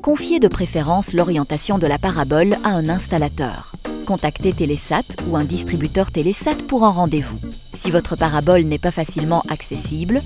Confiez de préférence l'orientation de la parabole à un installateur. Contactez Télésat ou un distributeur Télésat pour un rendez-vous. Si votre parabole n'est pas facilement accessible,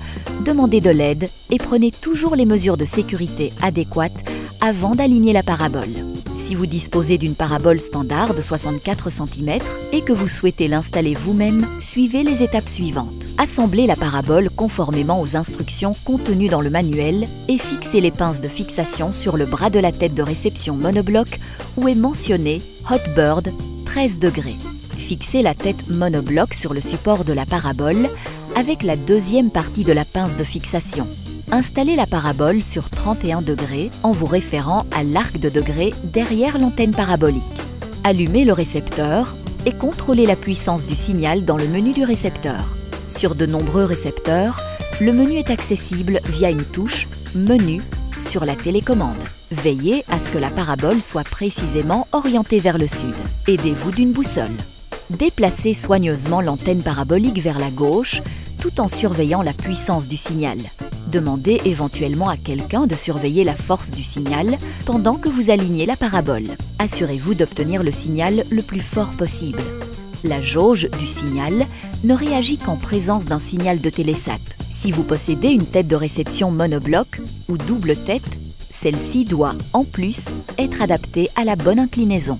demandez de l'aide et prenez toujours les mesures de sécurité adéquates avant d'aligner la parabole. Si vous disposez d'une parabole standard de 64 cm et que vous souhaitez l'installer vous-même, suivez les étapes suivantes. Assemblez la parabole conformément aux instructions contenues dans le manuel et fixez les pinces de fixation sur le bras de la tête de réception monobloc où est mentionné Hotbird 13 degrés. Fixez la tête monobloc sur le support de la parabole avec la deuxième partie de la pince de fixation. Installez la parabole sur 31 degrés en vous référant à l'arc de degrés derrière l'antenne parabolique. Allumez le récepteur et contrôlez la puissance du signal dans le menu du récepteur. Sur de nombreux récepteurs, le menu est accessible via une touche « Menu » sur la télécommande. Veillez à ce que la parabole soit précisément orientée vers le sud. Aidez-vous d'une boussole. Déplacez soigneusement l'antenne parabolique vers la gauche tout en surveillant la puissance du signal. Demandez éventuellement à quelqu'un de surveiller la force du signal pendant que vous alignez la parabole. Assurez-vous d'obtenir le signal le plus fort possible. La jauge du signal ne réagit qu'en présence d'un signal de Télésat. Si vous possédez une tête de réception monobloc ou double tête, celle-ci doit, en plus, être adaptée à la bonne inclinaison.